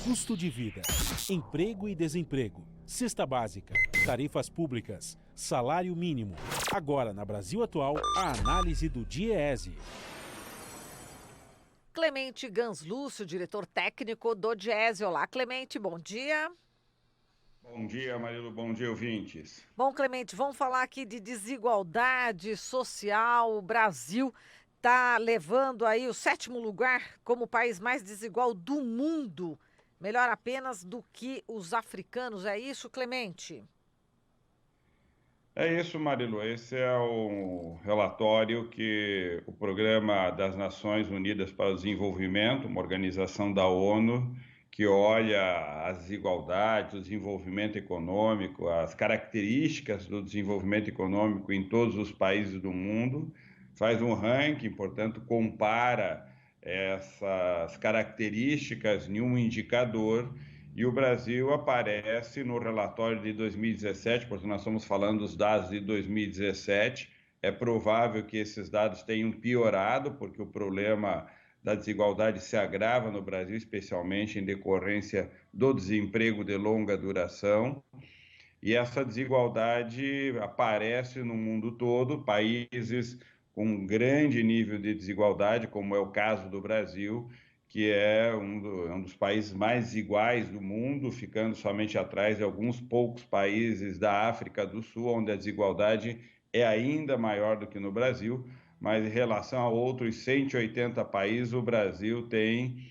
Custo de vida, emprego e desemprego, cesta básica, tarifas públicas, salário mínimo. Agora, na Brasil Atual, a análise do DIEESE. Clemente Ganslúcio, diretor técnico do DIEESE. Olá, Clemente, bom dia. Bom dia, Marilu, bom dia, ouvintes. Bom, Clemente, vamos falar aqui de desigualdade social. O Brasil está levando aí o 7º lugar como o país mais desigual do mundo. Melhor apenas do que os africanos. É isso, Clemente? É isso, Marilu. Esse é o relatório que o Programa das Nações Unidas para o Desenvolvimento, uma organização da ONU, que olha as desigualdades, o desenvolvimento econômico, as características do desenvolvimento econômico em todos os países do mundo, faz um ranking, portanto, compara essas características em um indicador. E o Brasil aparece no relatório de 2017, porque nós estamos falando dos dados de 2017. É provável que esses dados tenham piorado, porque o problema da desigualdade se agrava no Brasil, especialmente em decorrência do desemprego de longa duração. E essa desigualdade aparece no mundo todo, países com um grande nível de desigualdade, como é o caso do Brasil, que é um dos países mais desiguais do mundo, ficando somente atrás de alguns poucos países da África do Sul, onde a desigualdade é ainda maior do que no Brasil, mas em relação a outros 180 países, o Brasil tem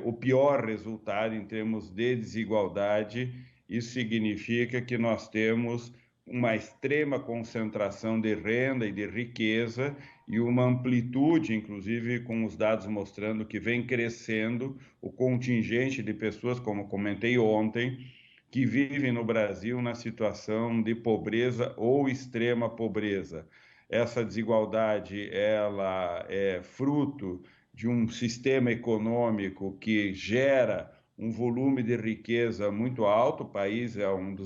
o pior resultado em termos de desigualdade. Isso significa que nós temos uma extrema concentração de renda e de riqueza e uma amplitude, inclusive com os dados mostrando que vem crescendo o contingente de pessoas, como comentei ontem, que vivem no Brasil na situação de pobreza ou extrema pobreza. Essa desigualdade, ela é fruto de um sistema econômico que gera um volume de riqueza muito alto. O país é uma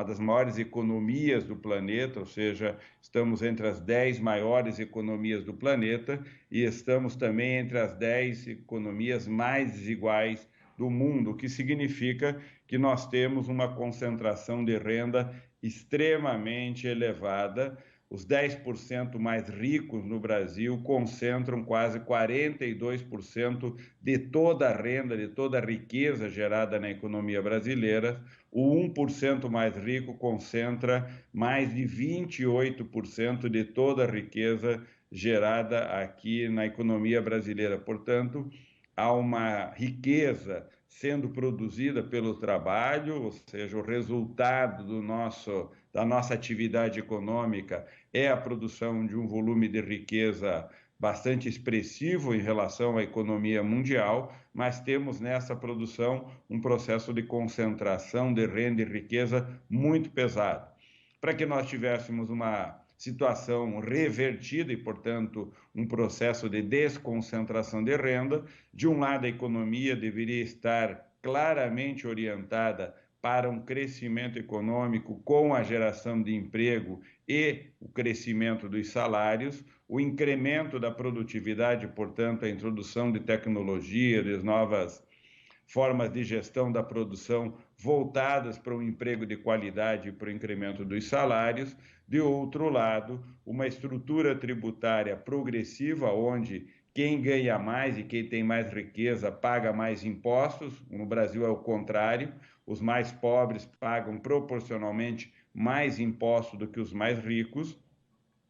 das maiores economias do planeta, ou seja, estamos entre as 10 maiores economias do planeta e estamos também entre as 10 economias mais desiguais do mundo, o que significa que nós temos uma concentração de renda extremamente elevada. Os 10% mais ricos no Brasil concentram quase 42% de toda a renda, de toda a riqueza gerada na economia brasileira. O 1% mais rico concentra mais de 28% de toda a riqueza gerada aqui na economia brasileira. Portanto, há uma riqueza sendo produzida pelo trabalho, ou seja, o resultado da nossa atividade econômica é a produção de um volume de riqueza bastante expressivo em relação à economia mundial, mas temos nessa produção um processo de concentração de renda e riqueza muito pesado. Para que nós tivéssemos uma situação revertida e, portanto, um processo de desconcentração de renda, de um lado a economia deveria estar claramente orientada para um crescimento econômico com a geração de emprego e o crescimento dos salários, o incremento da produtividade, portanto, a introdução de tecnologia, de novas formas de gestão da produção voltadas para um emprego de qualidade e para o incremento dos salários. De outro lado, uma estrutura tributária progressiva, onde quem ganha mais e quem tem mais riqueza paga mais impostos. No Brasil é o contrário, os mais pobres pagam proporcionalmente mais impostos do que os mais ricos.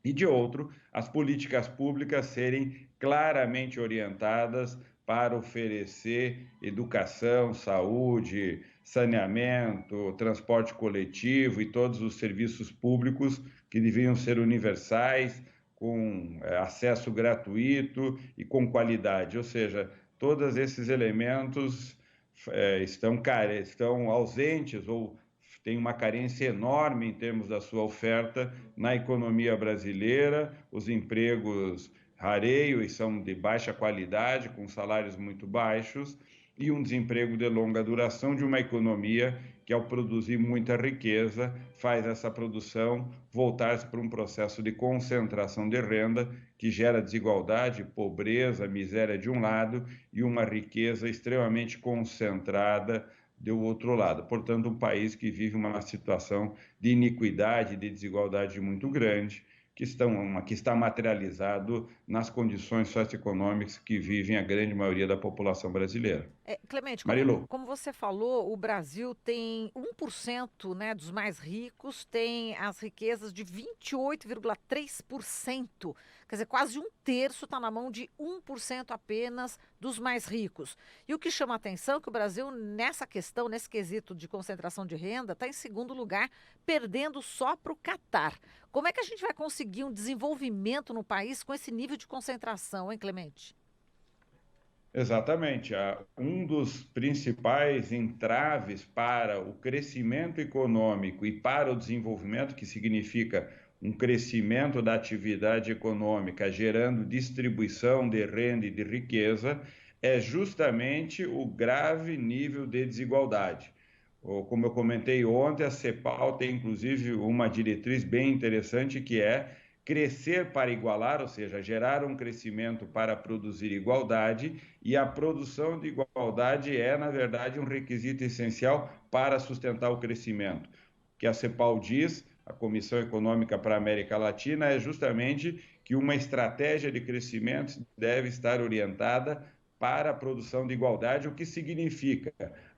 E de outro, as políticas públicas serem claramente orientadas para oferecer educação, saúde, saneamento, transporte coletivo e todos os serviços públicos que deviam ser universais, com acesso gratuito e com qualidade. Ou seja, todos esses elementos estão ausentes ou tem uma carência enorme em termos da sua oferta na economia brasileira. Os empregos rareiam e são de baixa qualidade, com salários muito baixos, e um desemprego de longa duração de uma economia que, ao produzir muita riqueza, faz essa produção voltar-se para um processo de concentração de renda que gera desigualdade, pobreza, miséria de um lado e uma riqueza extremamente concentrada do outro lado. Portanto, um país que vive uma situação de iniquidade, de desigualdade muito grande, que está materializado nas condições socioeconômicas que vivem a grande maioria da população brasileira. Clemente, Marilu. como você falou, o Brasil tem 1%, né, dos mais ricos, tem as riquezas de 28,3%. Quer dizer, quase um terço está na mão de 1% apenas dos mais ricos. E o que chama a atenção é que o Brasil, nessa questão, nesse quesito de concentração de renda, está em segundo lugar, perdendo só para o Catar. Como é que a gente vai conseguir um desenvolvimento no país com esse nível de concentração, hein, Clemente? Exatamente. Um dos principais entraves para o crescimento econômico e para o desenvolvimento, que significa um crescimento da atividade econômica, gerando distribuição de renda e de riqueza, é justamente o grave nível de desigualdade. Como eu comentei ontem, a CEPAL tem inclusive uma diretriz bem interessante que é crescer para igualar, ou seja, gerar um crescimento para produzir igualdade, e a produção de igualdade é, na verdade, um requisito essencial para sustentar o crescimento. O que a CEPAL diz, a Comissão Econômica para a América Latina, é justamente que uma estratégia de crescimento deve estar orientada para a produção de igualdade, o que significa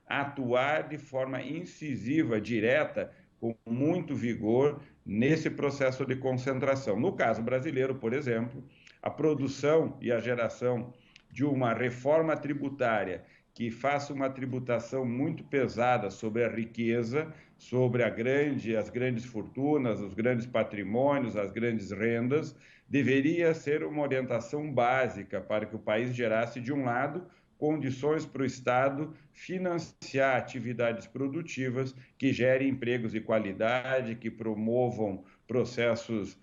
atuar de forma incisiva, direta, com muito vigor nesse processo de concentração. No caso brasileiro, por exemplo, a produção e a geração de uma reforma tributária que faça uma tributação muito pesada sobre a riqueza, sobre as grandes fortunas, os grandes patrimônios, as grandes rendas, deveria ser uma orientação básica para que o país gerasse, de um lado, condições para o Estado financiar atividades produtivas que gerem empregos de qualidade, que promovam processos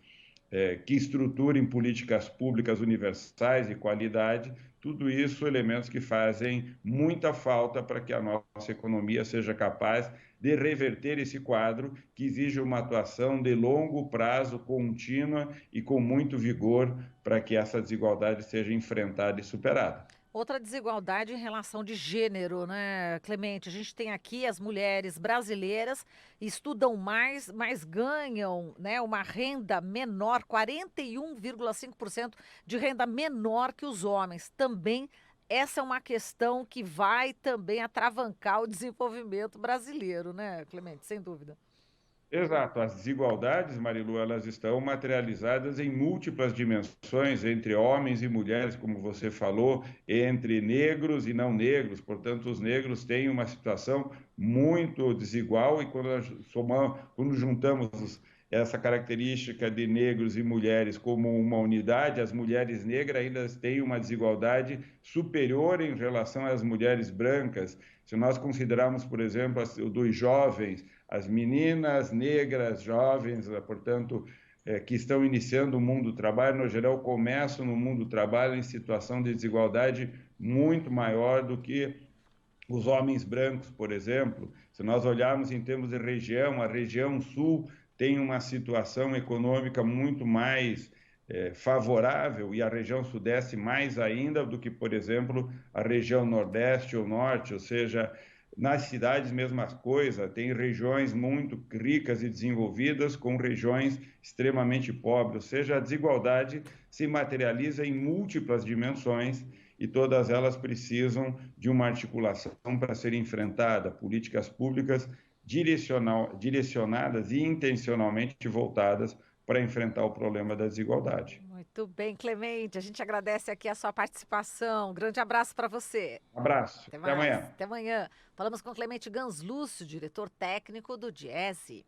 que estruturem políticas públicas universais de qualidade. Tudo isso elementos que fazem muita falta para que a nossa economia seja capaz de reverter esse quadro que exige uma atuação de longo prazo, contínua e com muito vigor para que essa desigualdade seja enfrentada e superada. Outra desigualdade em relação de gênero, né, Clemente? A gente tem aqui as mulheres brasileiras estudam mais, mas ganham, né, uma renda menor, 41,5% de renda menor que os homens. Também essa é uma questão que vai também atravancar o desenvolvimento brasileiro, né, Clemente? Sem dúvida. Exato, as desigualdades, Marilu, elas estão materializadas em múltiplas dimensões entre homens e mulheres, como você falou, entre negros e não negros. Portanto, os negros têm uma situação muito desigual e quando juntamos essa característica de negros e mulheres como uma unidade, as mulheres negras ainda têm uma desigualdade superior em relação às mulheres brancas. Se nós considerarmos, por exemplo, dos jovens, as meninas negras jovens, portanto, que estão iniciando o mundo do trabalho, no geral, começam no mundo do trabalho em situação de desigualdade muito maior do que os homens brancos, por exemplo. Se nós olharmos em termos de região, a região sul tem uma situação econômica muito mais favorável e a região sudeste mais ainda do que, por exemplo, a região nordeste ou norte, ou seja, nas cidades, mesma coisa, tem regiões muito ricas e desenvolvidas com regiões extremamente pobres, ou seja, a desigualdade se materializa em múltiplas dimensões e todas elas precisam de uma articulação para ser enfrentada, políticas públicas direcionadas e intencionalmente voltadas para enfrentar o problema da desigualdade. Muito bem, Clemente. A gente agradece aqui a sua participação. Grande abraço para você. Um abraço. Até Até mais. amanhã. Até amanhã. Falamos com Clemente Ganslúcio, diretor técnico do Diese.